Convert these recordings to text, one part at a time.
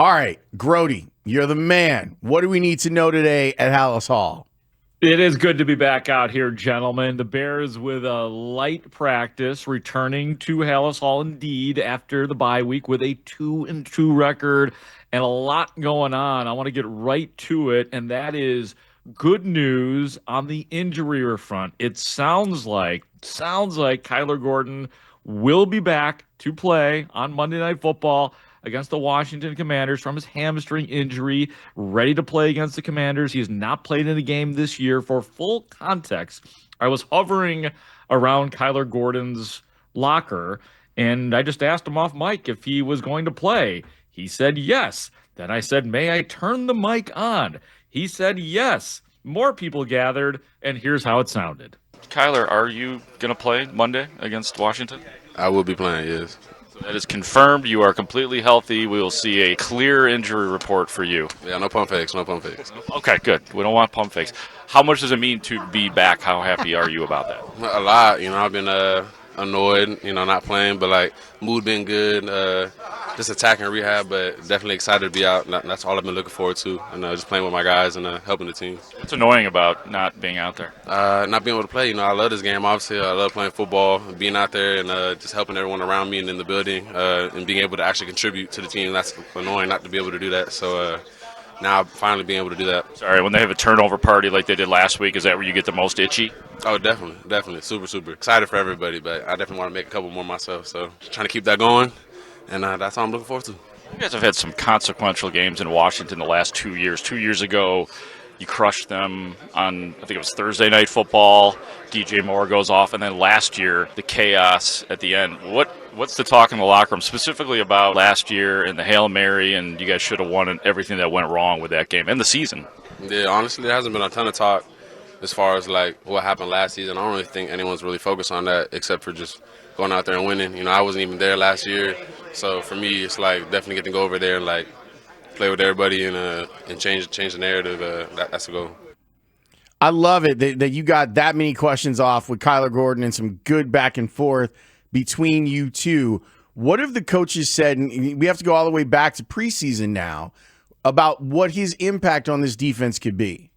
All right, Grote, you're the man. What do we need to know today at Halas Hall? It is good to be back out here, gentlemen. The Bears with a light practice, returning to Halas Hall indeed after the bye week with a 2-2 record and a lot going on. I want to get right to it, and that is good news on the injury front. It sounds like Kyler Gordon will be back to play on Monday Night Football against the Washington Commanders from his hamstring injury, ready to play against the Commanders. He has not played in a game this year. For full context, I was hovering around Kyler Gordon's locker, and I just asked him off mic if he was going to play. He said yes. Then I said, may I turn the mic on? He said yes. More people gathered, and here's how it sounded. Kyler, are you going to play Monday against Washington? I will be playing, yes. That is confirmed. You are completely healthy. We will see a clear injury report for you. Yeah, no pump fakes, no pump fakes. Okay, good. We don't want pump fakes. How much does it mean to be back? How happy are you about that? A lot. I've been annoyed, not playing, but, mood been good, just attacking rehab, but definitely excited to be out. That's all I've been looking forward to, and just playing with my guys and helping the team. What's annoying about not being out there? Not being able to play. I love this game, obviously. I love playing football, being out there and just helping everyone around me and in the building and being able to actually contribute to the team. That's annoying not to be able to do that. So now finally being able to do that. Sorry, when they have a turnover party like they did last week, is that where you get the most itchy? Oh, definitely. Super excited for everybody, but I definitely want to make a couple more myself. So trying to keep that going, and that's all I'm looking forward to. You guys have had some consequential games in Washington the last 2 years. 2 years ago, you crushed them on, I think it was Thursday Night Football. DJ Moore goes off, and then last year, the chaos at the end. What's the talk in the locker room, specifically about last year and the Hail Mary, and you guys should have won and everything that went wrong with that game and the season? Yeah, honestly, there hasn't been a ton of talk as far as, what happened last season. I don't really think anyone's really focused on that except for just going out there and winning. I wasn't even there last year, so for me, it's, definitely get to go over there and, play with everybody and change the narrative. That's the goal. I love it that you got that many questions off with Kyler Gordon and some good back and forth between you two. What have the coaches said, and we have to go all the way back to preseason now, about what his impact on this defense could be?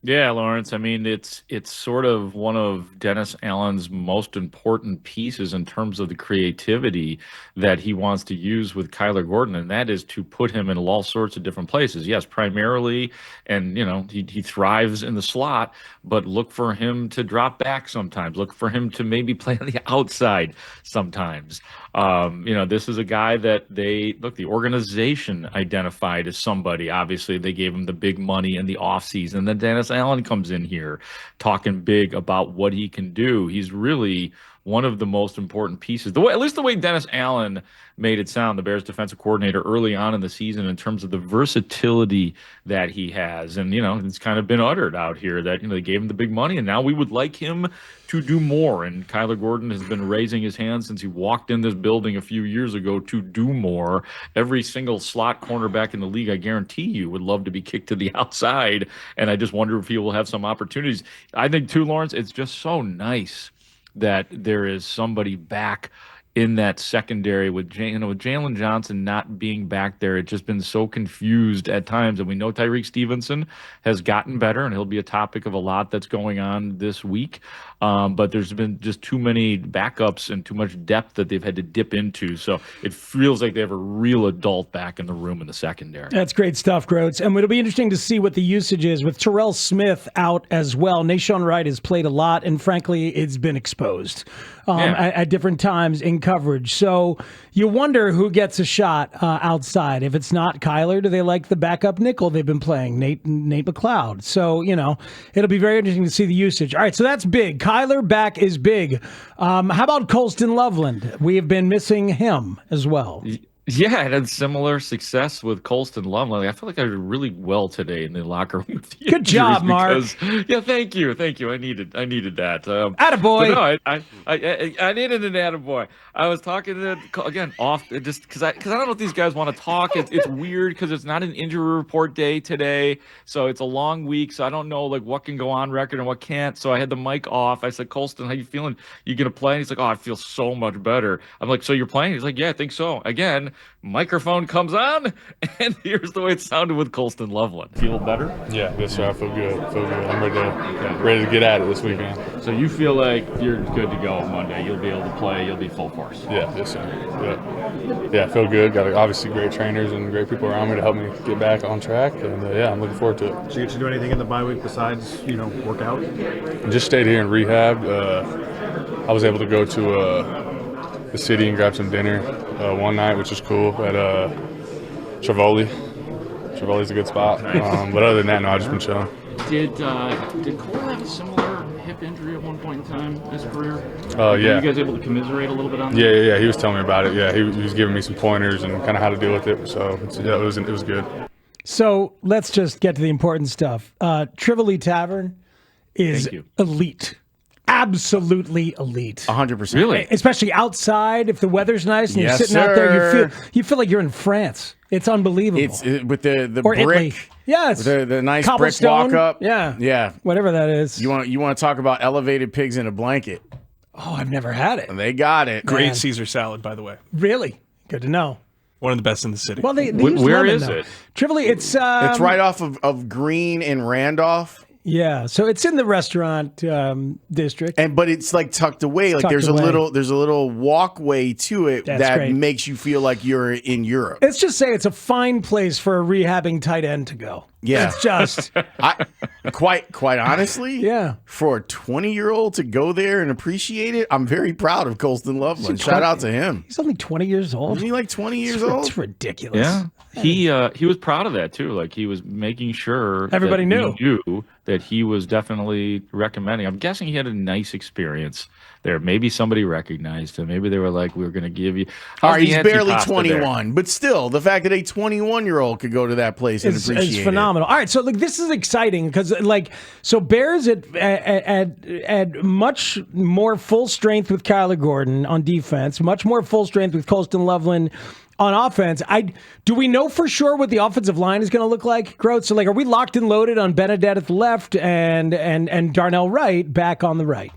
Yeah, Lawrence. I mean, it's sort of one of Dennis Allen's most important pieces in terms of the creativity that he wants to use with Kyler Gordon, and that is to put him in all sorts of different places. Yes, primarily, and he thrives in the slot, but look for him to drop back sometimes. Look for him to maybe play on the outside sometimes. This is a guy that the organization identified as somebody. Obviously, they gave him the big money in the offseason. And then Dennis Allen comes in here talking big about what he can do. He's really one of the most important pieces. At least the way Dennis Allen made it sound, the Bears defensive coordinator early on in the season, in terms of the versatility that he has. And, it's kind of been uttered out here that, they gave him the big money and now we would like him to do more. And Kyler Gordon has been raising his hand since he walked in this building a few years ago to do more. Every single slot cornerback in the league, I guarantee you, would love to be kicked to the outside. And I just wonder if he will have some opportunities. I think, too, Lawrence, it's just so nice that there is somebody back in that secondary with Jalen Johnson not being back there. It's just been so confused at times. And we know Tyreek Stevenson has gotten better, and he'll be a topic of a lot that's going on this week. But there's been just too many backups and too much depth that they've had to dip into. So it feels like they have a real adult back in the room in the secondary. That's great stuff, Grote. And it'll be interesting to see what the usage is with Terrell Smith out as well. Nashawn Wright has played a lot, and frankly, it's been exposed at different times in coverage. So you wonder who gets a shot outside. If it's not Kyler, do they like the backup nickel they've been playing, Nate McLeod? So, it'll be very interesting to see the usage. All right, so that's big. Kyler back is big. How about Colston Loveland? We have been missing him as well. Yeah, I had similar success with Colston Loveland. I feel like I did really well today in the locker room. Good job, Mark. Yeah, thank you. I needed that. Attaboy. No, I needed an attaboy. I was talking to again off just because I don't know if these guys want to talk. It's weird because it's not an injury report day today, so it's a long week. So I don't know what can go on record and what can't. So I had the mic off. I said, Colston, how you feeling? You gonna play? And he's like, oh, I feel so much better. I'm like, so you're playing? He's like, yeah, I think so. Again. microphone comes on, and here's the way it sounded with Colston Loveland. Feel better? Yeah, yes, sir. I feel good. I'm ready to get at it this weekend. So you feel like you're good to go Monday. You'll be able to play. You'll be full force. Yeah, yes, sir. Yeah, I feel good. Got obviously great trainers and great people around me to help me get back on track. And yeah, I'm looking forward to it. Did you get to do anything in the bye week besides, work out? I just stayed here in rehab. I was able to go to the city and grab some dinner one night, which was cool, at Trivoli. Trivoli's a good spot. But other than that, no, I've just been chilling. Did Cole have a similar hip injury at one point in time in his career? Yeah. Were you guys able to commiserate a little bit on that? Yeah. He was telling me about it. Yeah, he was giving me some pointers and kind of how to deal with it. So it was good. So let's just get to the important stuff. Trivoli Tavern is elite. Absolutely elite. 100%. Really? Especially outside, if the weather's nice and you're sitting out there, you feel like you're in France. It's unbelievable. It's with the or brick. Italy. Yes. The nice brick Cobblestone. walk up. Yeah. Whatever that is. You want to talk about elevated pigs in a blanket? Oh, I've never had it. They got it. Great Caesar salad, by the way. Really? Good to know. One of the best in the city. Well, they use where lemon, is though. it? Trivoli, it's right off of Green and Randolph. Yeah, so it's in the restaurant district, But it's like tucked away. Like there's a little walkway to it that great. makes you feel like you're in Europe. Let's just say it's a fine place for a rehabbing tight end to go. Yeah. It's just quite honestly. Yeah. For a 20-year-old to go there and appreciate it, I'm very proud of Colston Loveland. Shout out to him. He's only 20 years old. Isn't he like 20 years old? It's ridiculous. Yeah. He was proud of that too. Like he was making sure everybody that knew that he was definitely recommending. I'm guessing he had a nice experience there. Maybe somebody recognized him. Maybe they were like, "We're going to give you." All right, he's barely 21, but still, the fact that a 21-year-old could go to that place and appreciate it's phenomenal. All right, so look, this is exciting because Bears at much more full strength with Kyler Gordon on defense, much more full strength with Colston Loveland on offense. Do we know for sure what the offensive line is going to look like, Grote? So, are we locked and loaded on Benedette at the left and Darnell Wright back on the right?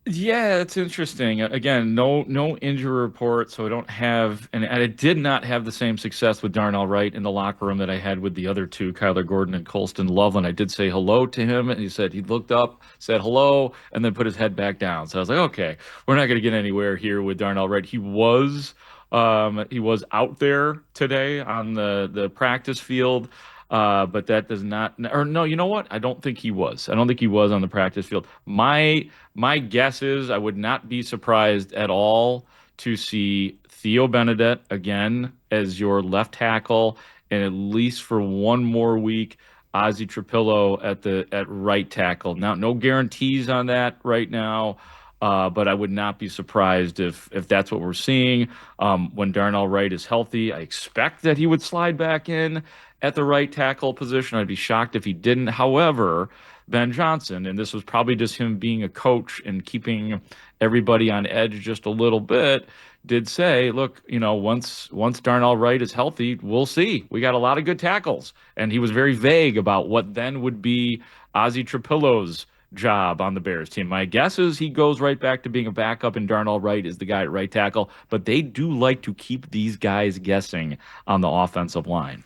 Yeah, it's interesting. Again, no injury report, so I don't have, and I did not have the same success with Darnell Wright in the locker room that I had with the other two, Kyler Gordon and Colston Loveland. I did say hello to him, and he said he looked up, said hello, and then put his head back down. So I was like, okay, we're not going to get anywhere here with Darnell Wright. He was out there today on the practice field. But that does not, or no, you know what? I don't think he was. I don't think he was on the practice field. My guess is I would not be surprised at all to see Theo Benedette again as your left tackle, and at least for one more week, Ozzie Trapillo at right tackle. Now, no guarantees on that right now. But I would not be surprised if that's what we're seeing. When Darnell Wright is healthy, I expect that he would slide back in at the right tackle position. I'd be shocked if he didn't. However, Ben Johnson, and this was probably just him being a coach and keeping everybody on edge just a little bit, did say, look, once Darnell Wright is healthy, we'll see. We got a lot of good tackles. And he was very vague about what then would be Ozzie Trapillo's job on the Bears team. My guess is he goes right back to being a backup, and Darnell Wright is the guy at right tackle. But they do like to keep these guys guessing on the offensive line.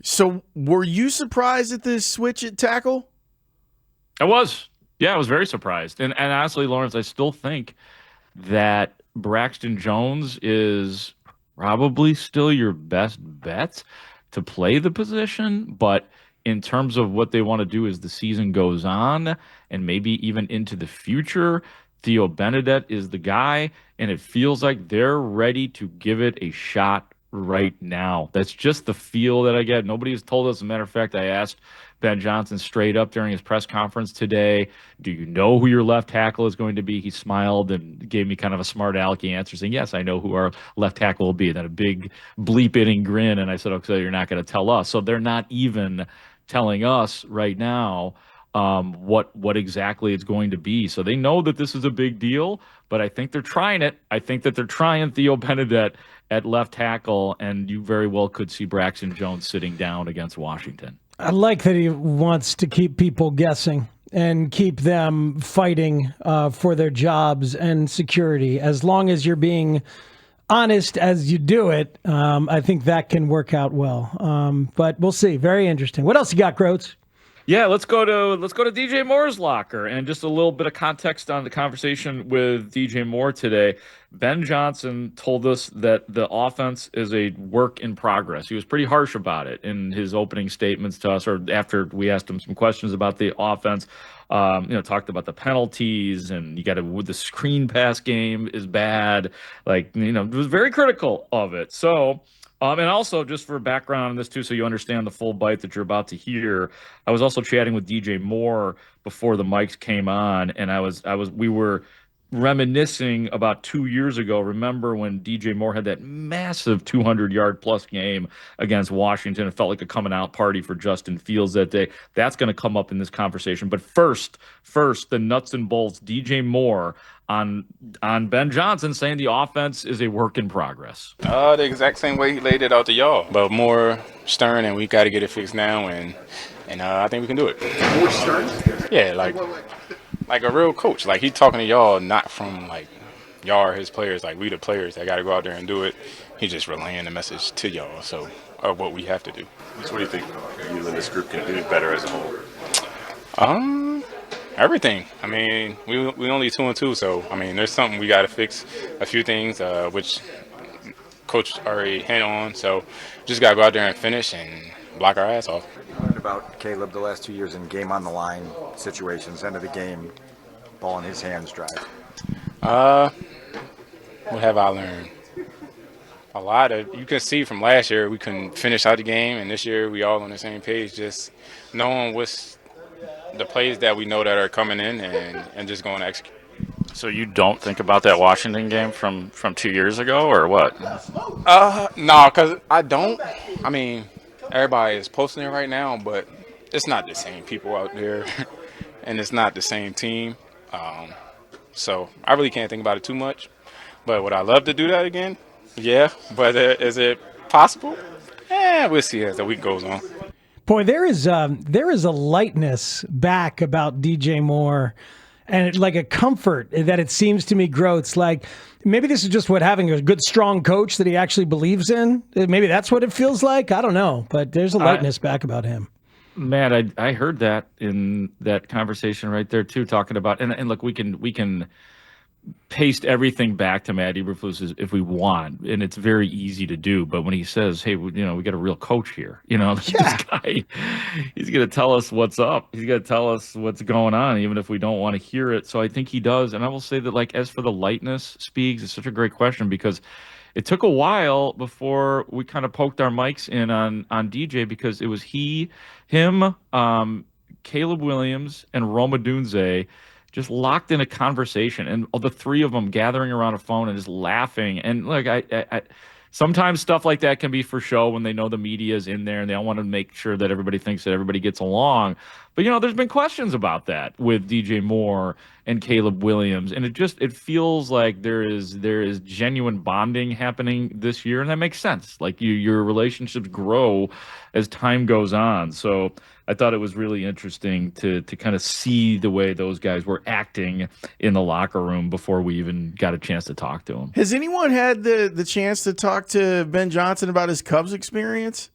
So were you surprised at this switch at tackle? I was. Yeah, I was very surprised. And honestly, Lawrence, I still think that Braxton Jones is probably still your best bet to play the position. But in terms of what they want to do as the season goes on and maybe even into the future, Theo Benedette is the guy, and it feels like they're ready to give it a shot right now. That's just the feel that I get. Nobody has told us. As a matter of fact, I asked Ben Johnson straight up during his press conference today, do you know who your left tackle is going to be? He smiled and gave me kind of a smart alecky answer saying, yes, I know who our left tackle will be. And then a big bleep-eating grin. And I said, okay, so you're not going to tell us. So they're not even telling us right now what exactly it's going to be. So they know that this is a big deal, but I think they're trying it. I think that they're trying Theo Benedette at left tackle, and you very well could see Braxton Jones sitting down against Washington. I like that he wants to keep people guessing and keep them fighting for their jobs and security. As long as you're being honest as you do it, I think that can work out well. But we'll see. Very interesting. What else you got, Grote? Yeah, let's go to DJ Moore's locker, and just a little bit of context on the conversation with DJ Moore today. Ben Johnson told us that the offense is a work in progress. He was pretty harsh about it in his opening statements to us, or after we asked him some questions about the offense. Talked about the penalties, and the screen pass game is bad. Was very critical of it. So. And also, just for background on this too, so you understand the full bite that you're about to hear, I was also chatting with DJ Moore before the mics came on, and we were reminiscing about 2 years ago. Remember when DJ Moore had that massive 200-yard plus game against Washington? It felt like a coming out party for Justin Fields that day. That's going to come up in this conversation. But first, the nuts and bolts. DJ Moore on Ben Johnson saying the offense is a work in progress. The exact same way he laid it out to y'all, but more stern, and we got to get it fixed now, and I think we can do it. More stern? Yeah, like a real coach. Like, he's talking to y'all, not from like y'all are his players. Like, we the players that got to go out there and do it. He's just relaying the message to y'all, so of what we have to do. So what do you think you and this group can do better as a whole? Everything. I mean, we only 2-2, so I mean, there's something we got to fix. A few things, which coach already hit on. So just got to go out there and finish and block our ass off. Learned about Caleb the last 2 years in game on the line situations, end of the game, ball in his hands drive. What have I learned? A lot of, you can see from last year we couldn't finish out the game, and this year we all on the same page, just knowing what's the plays that we know that are coming in and just going to execute. So you don't think about that Washington game from 2 years ago, or what? No, because I don't. I mean, everybody is posting it right now, but it's not the same people out there, and it's not the same team. So I really can't think about it too much. But would I love to do that again? Yeah. But is it possible? We'll see as the week goes on. Boy, there is a lightness back about DJ Moore, and like a comfort that it seems to me Grote's like maybe this is just what having a good, strong coach that he actually believes in. Maybe that's what it feels like. I don't know, but there's a lightness back about him. Man, I heard that in that conversation right there too, talking about and look, we can paste everything back to Matt Eberflus if we want, and it's very easy to do. But when he says, "Hey, we got a real coach here," this guy, he's going to tell us what's up. He's going to tell us what's going on, even if we don't want to hear it. So I think he does. And I will say that, like, as for the lightness, Speaks, it's such a great question because it took a while before we kind of poked our mics in on DJ, because it was him, Caleb Williams, and Roma Dunze just locked in a conversation, and the three of them gathering around a phone and just laughing. And look, I sometimes stuff like that can be for show when they know the media is in there and they all want to make sure that everybody thinks that everybody gets along. But there's been questions about that with DJ Moore and Caleb Williams, and it feels like there is genuine bonding happening this year, and that makes sense. Like your relationships grow as time goes on. So I thought it was really interesting to kind of see the way those guys were acting in the locker room before we even got a chance to talk to them. Has anyone had the chance to talk to Ben Johnson about his Cubs experience?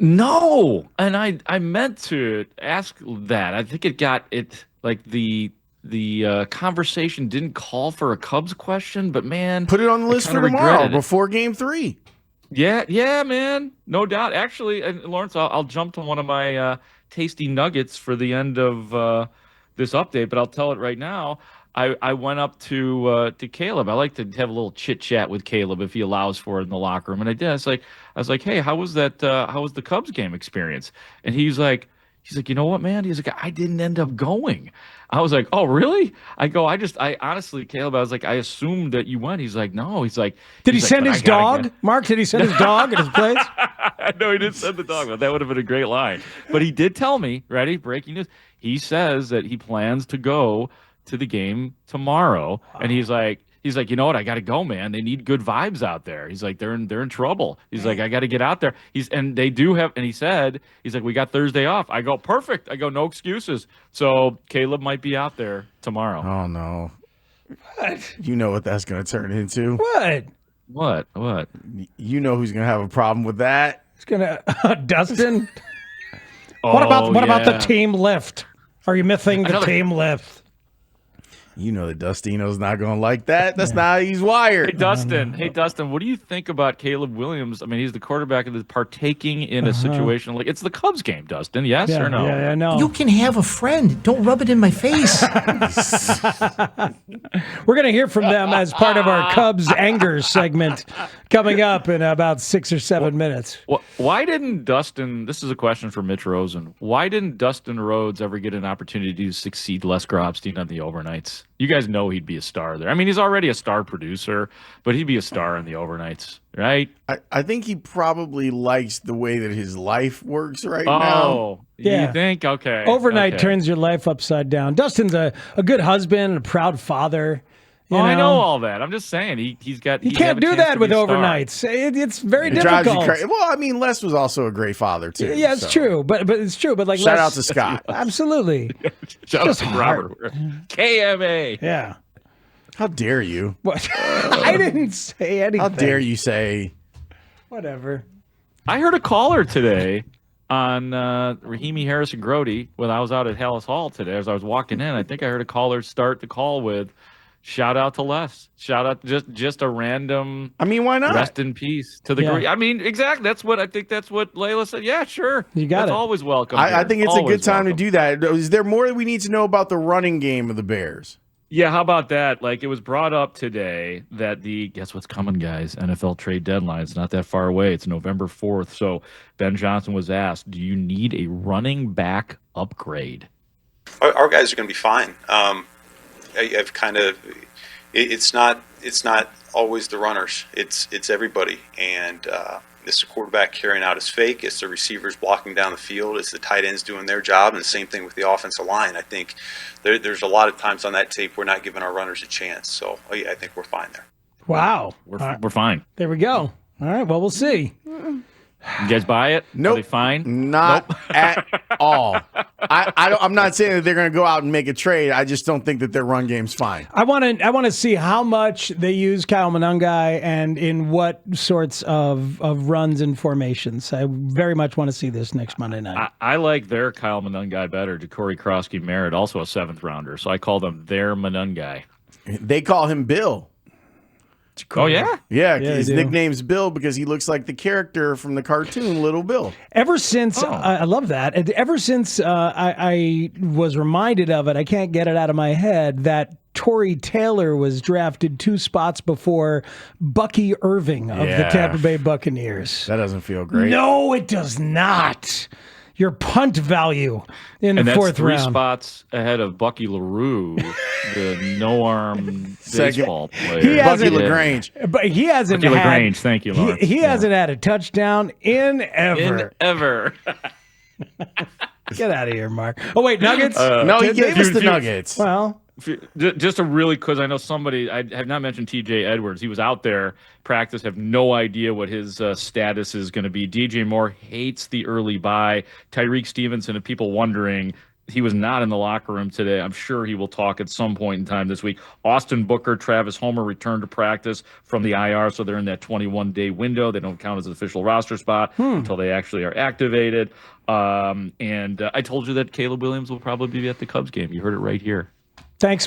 No, and I meant to ask that. I think the conversation didn't call for a Cubs question, but man, put it on the list for tomorrow before Game 3. Yeah, man, no doubt. Actually, and Lawrence, I'll jump to one of my tasty nuggets for the end of this update, but I'll tell it right now. I went up to Caleb. I like to have a little chit chat with Caleb if he allows for it in the locker room, and I did. I was like, hey, how was that? How was the Cubs game experience? And he's like, you know what, man? He's like, I didn't end up going. I was like, oh, really? I honestly, Caleb, I was like, I assumed that you went. He's like, no. Did he send his dog? Mark, did he send his dog at his place? No, he didn't send the dog. That would have been a great line. But he did tell me, ready, breaking news. He says that he plans to go to the game tomorrow. Wow. And he's like, you know what? I got to go, man. They need good vibes out there. He's like, they're in trouble. He's like, I got to get out there. And they do have, and he said, he's like, we got Thursday off. I go, perfect. I go, no excuses. So Caleb might be out there tomorrow. Oh no. What? You know what that's going to turn into. What? What? You know who's going to have a problem with that. It's going to Dustin. Oh, what about the team lift? Are you missing the team lift? You know that Dustino's not going to like that. That's not how he's wired. Hey, Dustin, what do you think about Caleb Williams? I mean, he's the quarterback of partaking in a situation like it's the Cubs game, Dustin. Yes or no? Yeah, no. You can have a friend. Don't rub it in my face. We're going to hear from them as part of our Cubs anger segment coming up in about 6 or 7 minutes. Why didn't Dustin, this is a question for Mitch Rosen, why didn't Dustin Rhodes ever get an opportunity to succeed Les Grobstein on the overnights? You guys know he'd be a star there. I mean, he's already a star producer, but he'd be a star in the overnights, right? I think he probably likes the way that his life works right now. Oh, Yeah. you think? Okay. Overnight okay. turns your life upside down. Dustin's a good husband, a proud father. I know all that. I'm just saying he's got. You can't do that with overnights. It's very difficult. Drives you crazy. Well, I mean, Les was also a great father too. Yeah, it's true, but it's true. But like, shout out to Scott. Absolutely. Shout out to Robert. KMA. Yeah. How dare you? What? I didn't say anything. How dare you say? Whatever. I heard a caller today on Rahimi, Harris, and Grote when I was out at Halas Hall today. As I was walking in, I think I heard a caller start the call with, "Shout out to Les. Shout out, just a random. I mean, why not? Rest in peace to the great. I mean, exactly. That's what Layla said. Yeah, sure. You got That's it. always welcome. I think it's a Always good time welcome. to do that. Is there more that we need to know about the running game of the Bears? Yeah, how about that? Like, it was brought up today that guess what's coming, guys? NFL trade deadline. It's not that far away. It's November 4th. So Ben Johnson was asked, do you need a running back upgrade? Our guys are going to be fine. I've kind of, it's not always the runners. It's everybody. And it's the quarterback carrying out his fake. It's the receivers blocking down the field. It's the tight ends doing their job. And the same thing with the offensive line. I think there's a lot of times on that tape we're not giving our runners a chance. So I think we're fine there. Wow. We're fine. There we go. All right. Well, we'll see. You guys buy it? Nope. Are they fine? Not at all. I'm not saying that they're going to go out and make a trade. I just don't think that their run game's fine. I want to see how much they use Kyle Monangai and in what sorts of runs and formations. I very much want to see this next Monday night. I like their Kyle Monangai better. Ja'Cory Krosky-Merritt, also a 7th rounder. So I call them their Monangai. They call him Bill. Oh, yeah? Yeah, his nickname's Bill because he looks like the character from the cartoon Little Bill. Ever since, I love that. Ever since I was reminded of it, I can't get it out of my head, that Torrey Taylor was drafted 2 spots before Bucky Irving of the Tampa Bay Buccaneers. That doesn't feel great. No, it does not. Your punt value in the 4th round. 3 spots ahead of Bucky LaRue, the no-arm baseball player. Bucky LaGrange. But he hasn't Bucky had... LaGrange, thank you, Lawrence. He hasn't had a touchdown in ever. Get out of here, Mark. Oh, wait, Nuggets? No, he gave us the Nuggets. Well... Just a really, because I know somebody, I have not mentioned TJ Edwards. He was out there practice, have no idea what his status is going to be. DJ Moore hates the early bye. Tyreek Stevenson, and people wondering, he was not in the locker room today. I'm sure he will talk at some point in time this week. Austin Booker, Travis Homer returned to practice from the IR, so they're in that 21-day window. They don't count as an official roster spot until they actually are activated. And I told you that Caleb Williams will probably be at the Cubs game. You heard it right here. Thanks.